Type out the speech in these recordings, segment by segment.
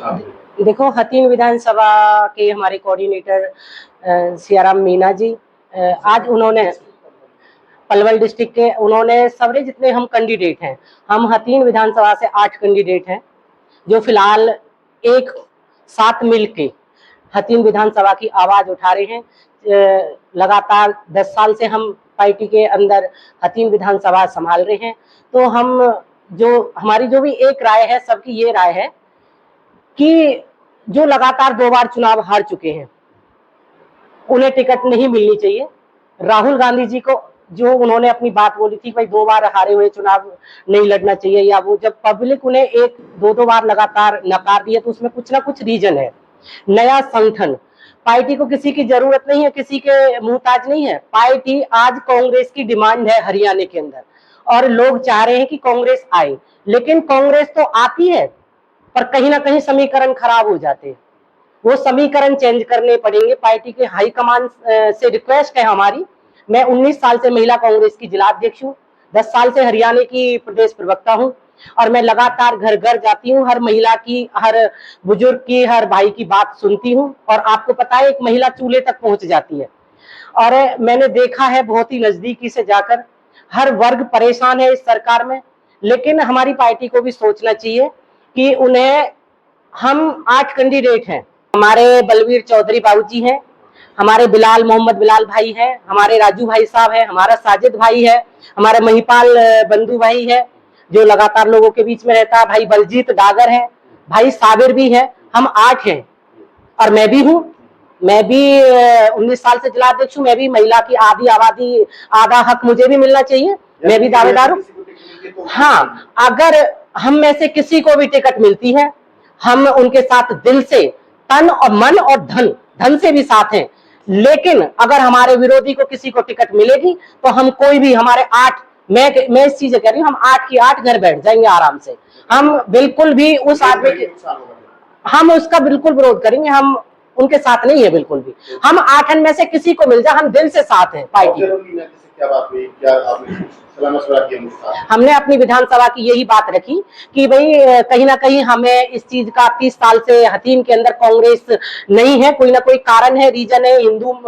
देखो, हथीन विधानसभा के हमारे कोऑर्डिनेटर सियाराम मीना जी, आज उन्होंने पलवल डिस्ट्रिक्ट के उन्होंने सबरे जितने हम कैंडिडेट हैं, हम हथीन विधानसभा से 8 कैंडिडेट हैं जो फिलहाल एक साथ मिलके हथीन विधानसभा की आवाज उठा रहे हैं। लगातार 10 साल से हम पार्टी के अंदर हथीन विधानसभा संभाल रहे हैं। तो हम हमारी जो भी एक राय है, सबकी ये राय है कि जो लगातार 2 बार चुनाव हार चुके हैं उन्हें टिकट नहीं मिलनी चाहिए। राहुल गांधी जी को जो उन्होंने अपनी बात बोली थी, भाई 2 बार हारे हुए चुनाव नहीं लड़ना चाहिए, या वो जब पब्लिक उन्हें 1-2 बार लगातार नकार दिया तो उसमें कुछ ना कुछ रीजन है। नया संगठन, पार्टी को किसी की जरूरत नहीं है, किसी के मुहताज नहीं है। पार्टी आज कांग्रेस की डिमांड है हरियाणा के अंदर, और लोग चाह रहे हैं कि कांग्रेस आए, लेकिन कांग्रेस तो आती है पर कहीं ना कहीं समीकरण खराब हो जाते हैं। वो समीकरण चेंज करने पड़ेंगे। पार्टी के हाईकमान से रिक्वेस्ट है हमारी। मैं 19 साल से महिला कांग्रेस की जिला अध्यक्ष हूँ, 10 साल से हरियाणा की प्रदेश प्रवक्ता हूँ, और मैं लगातार घर घर जाती हूँ, हर महिला की, हर बुजुर्ग की, हर भाई की बात सुनती हूँ। और आपको पता है, एक महिला चूल्हे तक पहुंच जाती है, और मैंने देखा है बहुत ही नजदीकी से जाकर, हर वर्ग परेशान है इस सरकार में। लेकिन हमारी पार्टी को भी सोचना चाहिए कि उन्हें, हम 8 कैंडिडेट हैं, हमारे बलवीर चौधरी बाबू जी हैं, हमारे मोहम्मद बिलाल भाई है, हमारे राजू भाई साहब है, हमारा साजिद भाई है, हमारे महिपाल बंधु भाई है जो लगातार लोगों के बीच में रहता है, भाई बलजीत डागर है, भाई साबिर भी है। हम 8 हैं, और मैं भी हूँ। मैं भी 19 साल से जिला अध्यक्ष हूँ। मैं भी महिला की आधी आबादी, आधा हक मुझे भी मिलना चाहिए, मैं भी दावेदार हूँ। हाँ, अगर हम में से किसी को भी टिकट मिलती है, हम उनके साथ दिल से, तन और मन और धन से भी साथ हैं। लेकिन अगर हमारे विरोधी को किसी को टिकट मिलेगी तो हम कोई भी, हमारे 8, मैं इस चीज कह रही हूँ, हम 8 की 8 घर बैठ जाएंगे आराम से। हम बिल्कुल भी उस आदमी की, हम उसका बिल्कुल विरोध करेंगे, हम उनके साथ नहीं है बिल्कुल भी। हम 8 में से किसी को मिल जाए, हम दिल से साथ हैं पार्टी। क्या बात हुई? क्या आपने सलाह मशवरा किया? हमने अपनी विधानसभा की यही बात रखी कि भाई कहीं ना कहीं हमें इस चीज का, 30 साल से हथीन के अंदर कांग्रेस नहीं है, कोई ना कोई कारण है, रीजन है, हिंदू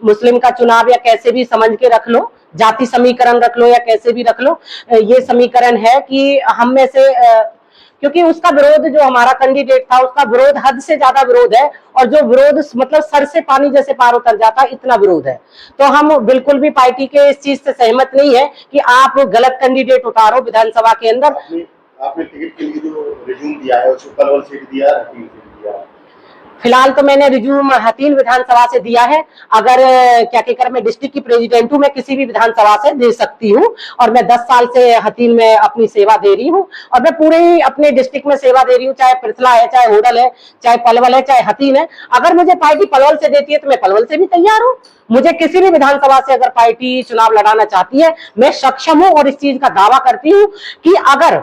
मुस्लिम का चुनाव या कैसे भी समझ के रख लो, जाति समीकरण रख लो या कैसे भी रख लो, ये समीकरण है कि हम में से, क्योंकि उसका विरोध, जो हमारा कैंडिडेट था उसका विरोध हद से ज्यादा विरोध है, और जो विरोध मतलब सर से पानी जैसे पार उतर जाता है, इतना विरोध है। तो हम बिल्कुल भी पार्टी के इस चीज से सहमत नहीं है कि आप गलत कैंडिडेट उतारो विधानसभा के अंदर। आपने टिकट के लिए जो रिज्यूम दिया है, उसको पलवल सीट दिया है? फिलहाल तो मैंने रिज्यूम हथीन विधानसभा से दिया है। अगर क्या कहकर, मैं डिस्ट्रिक्ट की प्रेसिडेंट हूँ, मैं किसी भी विधानसभा से दे सकती हूँ, और मैं 10 साल से हथीन में अपनी सेवा दे रही हूँ, और मैं पूरे ही अपने डिस्ट्रिक्ट में सेवा दे रही हूँ, चाहे पृथला है, चाहे होडल है, चाहे पलवल है, चाहे हथीन है। अगर मुझे पार्टी पलवल से देती है तो मैं पलवल से भी तैयार हूँ। मुझे किसी भी विधानसभा से अगर पार्टी चुनाव लड़ाना चाहती है, मैं सक्षम हूँ, और इस चीज का दावा करती हूँ कि अगर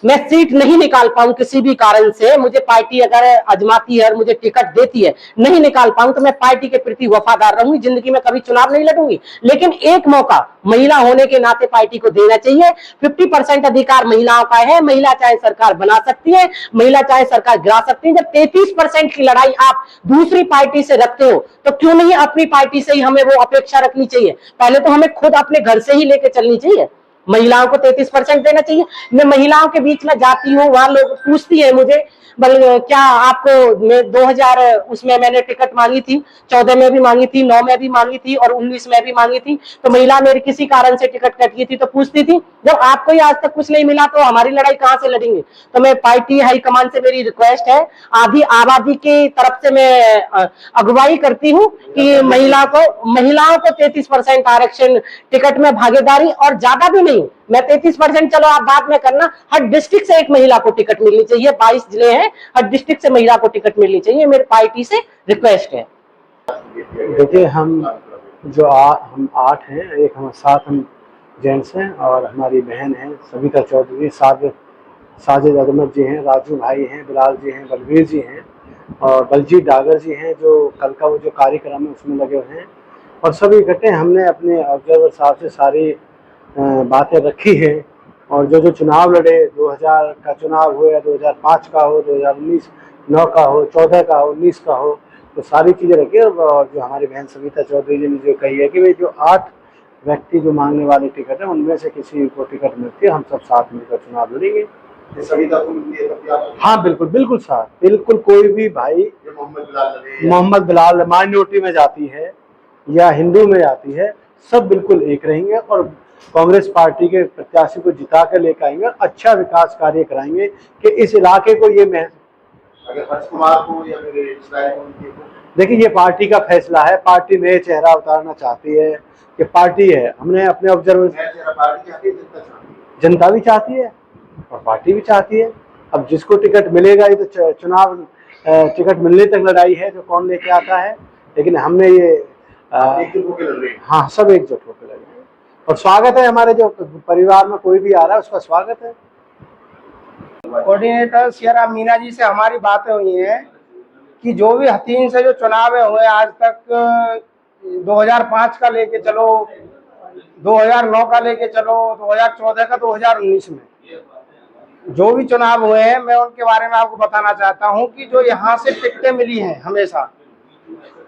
मैं सीट नहीं निकाल पाऊं किसी भी कारण से, मुझे पार्टी अगर आजमाती है और मुझे टिकट देती है, नहीं निकाल पाऊं, तो मैं पार्टी के प्रति वफादार रहूंगी। जिंदगी में कभी चुनाव नहीं लड़ूंगी, लेकिन एक मौका महिला होने के नाते पार्टी को देना चाहिए। 50% अधिकार महिलाओं का है। महिला चाहे सरकार बना सकती है, महिला चाहे सरकार गिरा सकती है। जब 33% की लड़ाई आप दूसरी पार्टी से रखते हो, तो क्यों नहीं अपनी पार्टी से ही हमें वो अपेक्षा रखनी चाहिए? पहले तो हमें खुद अपने घर से ही लेके चलनी चाहिए। महिलाओं को 33% देना चाहिए। मैं महिलाओं के बीच में जाती हूँ, वहां लोग पूछती है मुझे, क्या आपको, मैं 2000 उसमें मैंने टिकट मांगी थी, 14 में भी मांगी थी, 9 में भी मांगी थी, और 19 में भी मांगी थी। तो महिला मेरी किसी कारण से टिकट कट गई थी तो पूछती थी, जब आपको ही आज तक कुछ नहीं मिला तो हमारी लड़ाई कहाँ से लड़ेंगे? तो मैं पार्टी हाईकमान से मेरी रिक्वेस्ट है, आधी आबादी की तरफ से मैं अगुवाई करती हूँ कि महिलाओं को 33% आरक्षण, टिकट में भागीदारी, और ज्यादा भी नहीं, मैं 33%, चलो आप बाद में करना, हर डिस्ट्रिक्ट से एक महिला को टिकट मिलनी चाहिए। 22 जिले हैं, हर डिस्ट्रिक्ट से महिला को टिकट मिलनी चाहिए, मेरी पार्टी से रिक्वेस्ट है। देखिए, हम 8 हैं, एक हम 7 हम जेंट्स हैं, और हमारी बहन है सविता चौधरी, साजिद अहमद जी हैं, राजू भाई हैं, बिलाल जी हैं, बलवीर जी हैं, और बलजीत डागर जी हैं, जो कल का वो जो कार्यक्रम है उसमें लगे हुए हैं। और सभी इकट्ठे हमने अपने ऑब्जर्वर साहब से सारी बातें रखी है, और जो जो चुनाव लड़े, 2000 का चुनाव हो या 2005 का हो, 2019 9 का हो, 14 का हो, 19 का हो, तो सारी चीज़ें रखी। और जो हमारी बहन सविता चौधरी जी ने जो कही है कि वे जो 8 व्यक्ति जो मांगने वाले टिकट है, उनमें से किसी को टिकट मिलती है, हम सब साथ मिलकर चुनाव लड़ेंगे। सविता को मिलती है तब आप? हाँ बिल्कुल, बिल्कुल साथ, बिल्कुल। कोई भी भाई, मोहम्मद बिलाल माइनॉरिटी में जाती है या हिंदू में जाती है, सब बिल्कुल एक रहेंगे और कांग्रेस पार्टी के प्रत्याशी को जिता कर लेकर आएंगे और अच्छा विकास कार्य कराएंगे कि इस इलाके को ये अगर हर्ष कुमार को या फिर इसराइल को, देखिए ये पार्टी का फैसला है। पार्टी नए चेहरा उतारना चाहती है कि पार्टी है, हमने अपने ऑब्जर्व, जनता भी चाहती है और पार्टी भी चाहती है। अब जिसको टिकट मिलेगा, ये तो चुनाव टिकट मिलने तक लड़ाई है जो कौन लेके आता है, लेकिन हमने ये एकजुट होकर लड़ रहे हैं। हाँ, सब एकजुट होकर लड़ रहे हैं और स्वागत है। हमारे जो परिवार में कोई भी आ रहा है उसका स्वागत है। कोऑर्डिनेटर सियाराम मीना जी से हमारी बातें हुई हैं कि जो भी हथीन से जो चुनाव हुए आज तक, 2005 का लेके चलो, 2009 का लेके चलो, 2014 का, 2019 में जो भी चुनाव हुए हैं, मैं उनके बारे में आपको बताना चाहता हूं कि जो यहाँ से टिकटें मिली हैं हमेशा,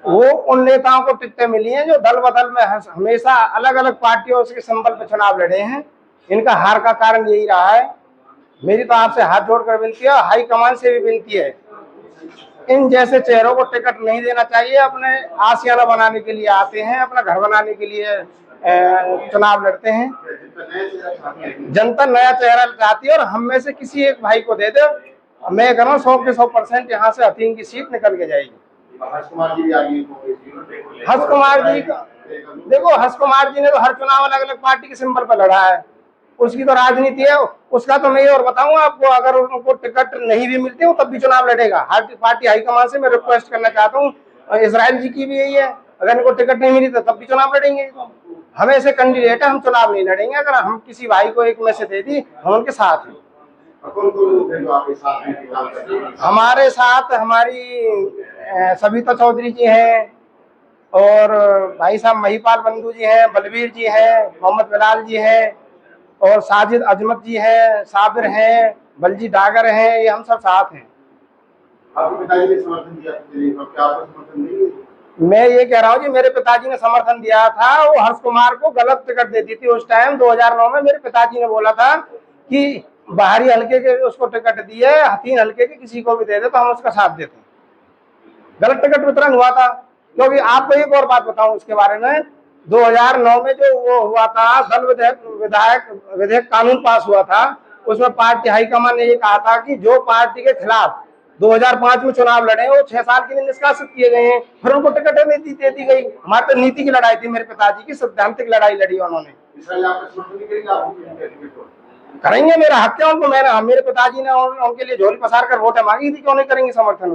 वो उन नेताओं को टिकटें मिली हैं जो दल बदल में हमेशा अलग अलग पार्टियों के संबल पर चुनाव लड़े हैं। इनका हार का कारण यही रहा है। मेरी तो आपसे हाथ जोड़कर विनती है, हाई कमान से भी विनती है, इन जैसे चेहरों को टिकट नहीं देना चाहिए। अपने आशियाना बनाने के लिए आते हैं, अपना घर बनाने के लिए चुनाव लड़ते हैं। जनता नया चेहरा चाहती है और हम में से किसी एक भाई को दे दे, मैं कह रहा हूँ 100 के 100% यहाँ से हथीन की सीट निकल के जाएगी। हर्ष कुमार जी भी आगे, हर्ष कुमार जी का देखो, हर्ष कुमार जी ने तो हर चुनाव अलग अलग पार्टी के सिंबल पर लड़ा है, उसकी तो राजनीति है। उसका तो मैं ये और बताऊंगा आपको, अगर उनको टिकट नहीं भी मिलते हो तब भी चुनाव लड़ेगा। हर पार्टी हाईकमान से मैं रिक्वेस्ट करना चाहता हूँ, इसराइल जी की भी यही है, अगर इनको टिकट नहीं मिली तो तब भी चुनाव लड़ेंगे। हम ऐसे कैंडिडेट है, हम चुनाव नहीं लड़ेंगे। अगर हम किसी भाई को एक मैसेज दे दी, हम उनके साथ हैं। हमारे साथ हमारी सविता चौधरी जी हैं और भाई साहब महिपाल बंधु जी हैं, बलबीर जी हैं, मोहम्मद बिलाल जी हैं और साजिद अजमत जी हैं, साबिर हैं, बलजी डागर हैं, ये हम सब साथ हैं। आपके पिताजी ने समर्थन दिया, क्या आपको समर्थन नहीं? मैं ये कह रहा हूँ कि मेरे पिताजी ने समर्थन दिया था, वो हर्ष कुमार को गलत टिकट देती थी उस टाइम 2009 में। मेरे पिताजी ने बोला था कि बाहरी हल्के के उसको टिकट दिए, हथीन हल्के के किसी को भी दे दे तो हम उसका साथ देते। गलत टिकट वितरण हुआ था। क्योंकि आपको एक और बात बताऊं उसके बारे में, 2009 में जो वो हुआ था, दल विधेयक कानून पास हुआ था, उसमें पार्टी हाईकमान ने ये कहा था कि जो पार्टी के खिलाफ 2005 में चुनाव लड़े वो 6 साल के लिए निष्कासित किए गए हैं, फिर उनको टिकटें दे दी गई। हमारे तो नीति की लड़ाई थी, मेरे पिताजी की सैद्धांतिक लड़ाई लड़ी उन्होंने। करेंगे, मेरा हक है उनको। मेरे पिताजी ने उनके लिए झोली पसार कर वोटें मांगी थी, क्यों नहीं करेंगे समर्थन?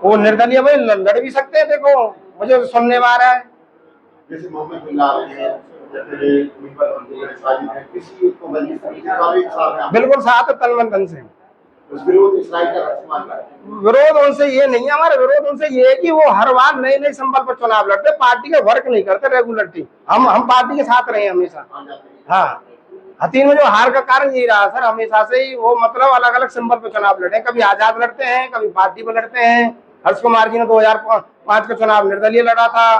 वो निर्दलीय भाई लड़ भी सकते हैं। देखो मुझे सुनने में आ रहा है जैसे मोहम्मद बिलाल है, बिल्कुल साथ तन मन धन से। विरोध उनसे ये नहीं है, हमारा विरोध उनसे ये है कि वो हर बार नए नए संबल पर चुनाव लड़ते, पार्टी का वर्क नहीं करते रेगुलरिटी। हम पार्टी के साथ रहे हमेशा। हाँ, हथीन में जो हार का कारण यही रहा सर, हमेशा से ही वो मतलब अलग अलग सिंबल पर चुनाव लड़े, कभी आजाद लड़ते हैं, कभी पार्टी पर लड़ते हैं। हर्ष कुमार जी ने 2005 का चुनाव निर्दलीय लड़ा था,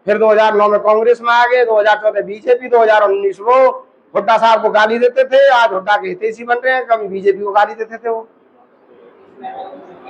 फिर 2009 में कांग्रेस में आ गए, 2014 बीजेपी, 2019 वो हुड्डा साहब को गाली देते थे, आज हुड्डा के हितैषी बन रहे हैं, कभी बीजेपी को गाली देते थे वो।